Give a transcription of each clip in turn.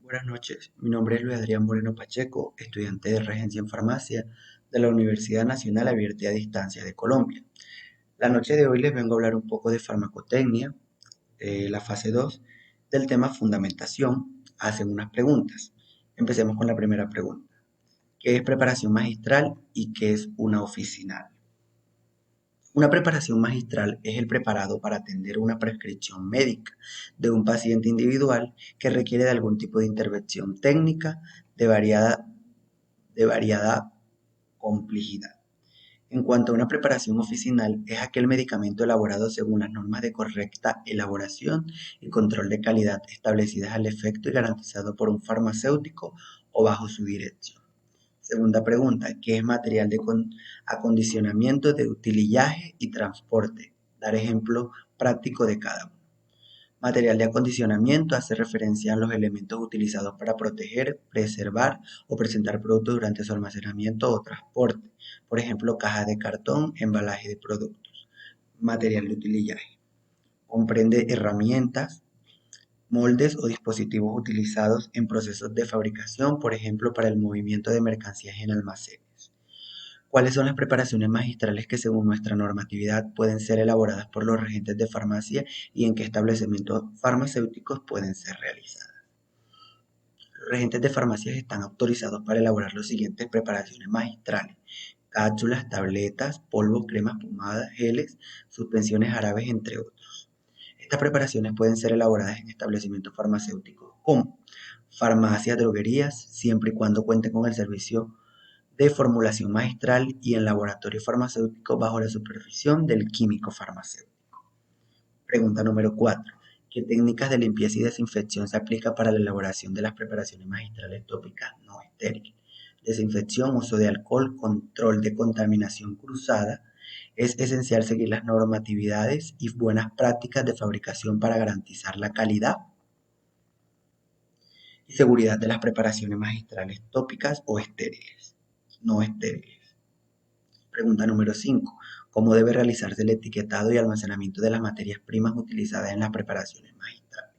Buenas noches, mi nombre es Luis Adrián Moreno Pacheco, estudiante de Regencia en Farmacia de la Universidad Nacional Abierta y a Distancia de Colombia. La noche de hoy les vengo a hablar un poco de farmacotecnia, la fase 2 del tema fundamentación. Hacen unas preguntas. Empecemos con la primera pregunta. ¿Qué es preparación magistral y qué es una oficinal? Una preparación magistral es el preparado para atender una prescripción médica de un paciente individual que requiere de algún tipo de intervención técnica de variada complejidad. En cuanto a una preparación oficinal, es aquel medicamento elaborado según las normas de correcta elaboración y control de calidad establecidas al efecto y garantizado por un farmacéutico o bajo su dirección. Segunda pregunta, ¿qué es material de acondicionamiento de utilillaje y transporte? Dar ejemplo práctico de cada uno. Material de acondicionamiento hace referencia a los elementos utilizados para proteger, preservar o presentar productos durante su almacenamiento o transporte. Por ejemplo, cajas de cartón, embalaje de productos. Material de utilillaje. Comprende herramientas, moldes o dispositivos utilizados en procesos de fabricación, por ejemplo, para el movimiento de mercancías en almacenes. ¿Cuáles son las preparaciones magistrales que según nuestra normatividad pueden ser elaboradas por los regentes de farmacia y en qué establecimientos farmacéuticos pueden ser realizadas? Los regentes de farmacias están autorizados para elaborar las siguientes preparaciones magistrales: cápsulas, tabletas, polvos, cremas, pomadas, geles, suspensiones jarabes, entre otros. Estas preparaciones pueden ser elaboradas en establecimientos farmacéuticos como farmacias, droguerías, siempre y cuando cuenten con el servicio de formulación magistral y en laboratorio farmacéutico bajo la supervisión del químico farmacéutico. Pregunta número 4. ¿Qué técnicas de limpieza y desinfección se aplica para la elaboración de las preparaciones magistrales tópicas no estériles? Desinfección, uso de alcohol, control de contaminación cruzada. Es esencial seguir las normatividades y buenas prácticas de fabricación para garantizar la calidad y seguridad de las preparaciones magistrales tópicas o estériles, no estériles. Pregunta número 5. ¿Cómo debe realizarse el etiquetado y almacenamiento de las materias primas utilizadas en las preparaciones magistrales?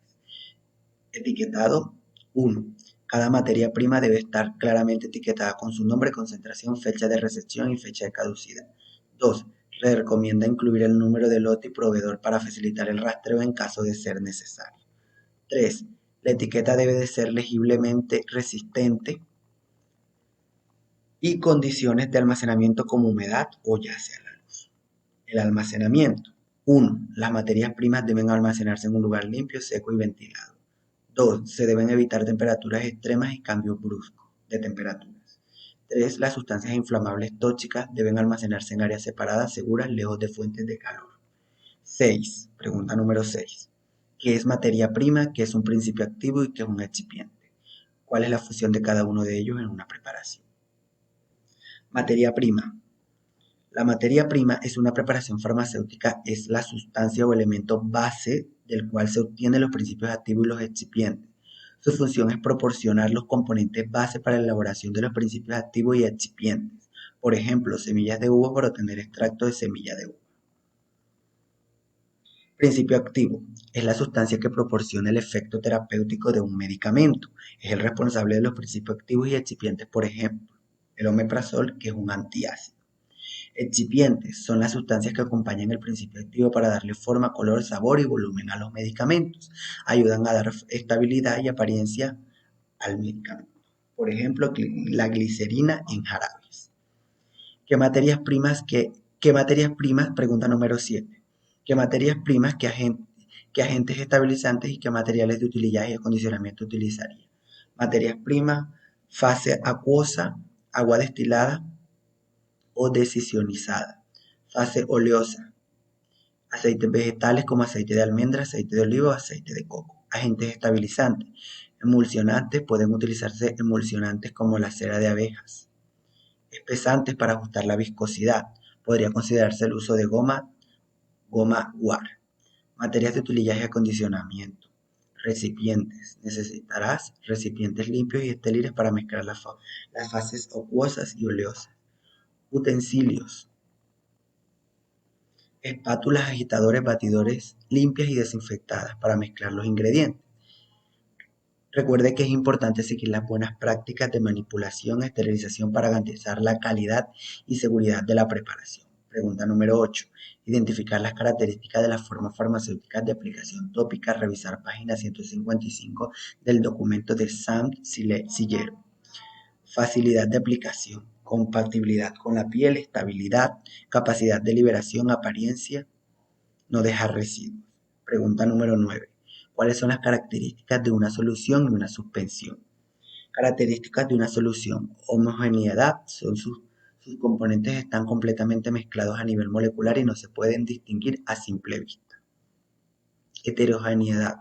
Etiquetado 1. Cada materia prima debe estar claramente etiquetada con su nombre, concentración, fecha de recepción y fecha de caducidad. 2. Se recomienda incluir el número de lote y proveedor para facilitar el rastreo en caso de ser necesario. 3. La etiqueta debe de ser legiblemente resistente y condiciones de almacenamiento como humedad o ya sea la luz. El almacenamiento. 1. Las materias primas deben almacenarse en un lugar limpio, seco y ventilado. 2. Se deben evitar temperaturas extremas y cambios bruscos de temperaturas. 3. Las sustancias inflamables tóxicas deben almacenarse en áreas separadas, seguras, lejos de fuentes de calor. 6. Pregunta número 6. ¿Qué es materia prima? ¿Qué es un principio activo y qué es un excipiente? ¿Cuál es la función de cada uno de ellos en una preparación? Materia prima. La materia prima es una preparación farmacéutica, es la sustancia o elemento base del cual se obtienen los principios activos y los excipientes. Su función es proporcionar los componentes base para la elaboración de los principios activos y excipientes. Por ejemplo, semillas de uva para obtener extracto de semilla de uva. Principio activo. Es la sustancia que proporciona el efecto terapéutico de un medicamento. Es el responsable de los principios activos y excipientes, por ejemplo, el omeprazol, que es un antiácido. Excipientes son las sustancias que acompañan el principio activo para darle forma, color, sabor y volumen a los medicamentos. Ayudan a dar estabilidad y apariencia al medicamento. Por ejemplo, la glicerina en jarabes. ¿Qué materias primas? ¿Qué materias primas? Pregunta número 7. ¿Qué materias primas, qué agentes estabilizantes y qué materiales de utilillaje y acondicionamiento utilizaría? Materias primas, fase acuosa, agua destilada o descisionizada. Fase oleosa. Aceites vegetales como aceite de almendra, aceite de oliva o aceite de coco. Agentes estabilizantes. Emulsionantes. Pueden utilizarse emulsionantes como la cera de abejas. Espesantes para ajustar la viscosidad. Podría considerarse el uso de goma guar. Materias de utilillaje y acondicionamiento. Recipientes. Necesitarás recipientes limpios y estériles para mezclar las fases acuosas y oleosas. Utensilios. Espátulas, agitadores, batidores limpias y desinfectadas para mezclar los ingredientes. Recuerde que es importante seguir las buenas prácticas de manipulación y esterilización para garantizar la calidad y seguridad de la preparación. Pregunta número 8. Identificar las características de las formas farmacéuticas de aplicación tópica. Revisar página 155 del documento de Sam Sillero. Facilidad de aplicación, compatibilidad con la piel, estabilidad, capacidad de liberación, apariencia, no dejar residuos. Pregunta número 9. ¿Cuáles son las características de una solución y una suspensión? Características de una solución. Homogeneidad. Sus componentes están completamente mezclados a nivel molecular y no se pueden distinguir a simple vista. Heterogeneidad.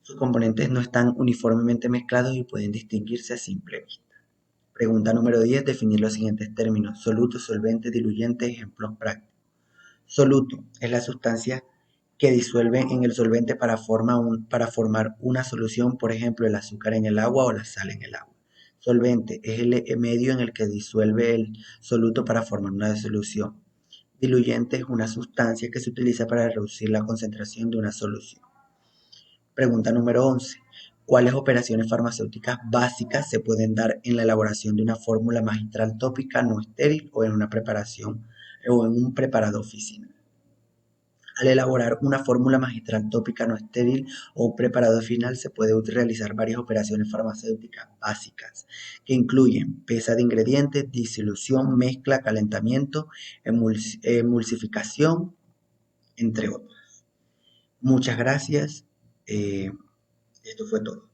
Sus componentes no están uniformemente mezclados y pueden distinguirse a simple vista. Pregunta número 10. Definir los siguientes términos. Soluto, solvente, diluyente, ejemplos prácticos. Soluto es la sustancia que disuelve en el solvente para formar una solución, por ejemplo, el azúcar en el agua o la sal en el agua. Solvente es el medio en el que disuelve el soluto para formar una solución. Diluyente es una sustancia que se utiliza para reducir la concentración de una solución. Pregunta número 11. ¿Cuáles operaciones farmacéuticas básicas se pueden dar en la elaboración de una fórmula magistral tópica no estéril o en una preparación o en un preparado oficinal? Al elaborar una fórmula magistral tópica no estéril o un preparado final se puede realizar varias operaciones farmacéuticas básicas que incluyen pesa de ingredientes, disolución, mezcla, calentamiento, emulsificación, entre otras. Muchas gracias. Esto fue todo.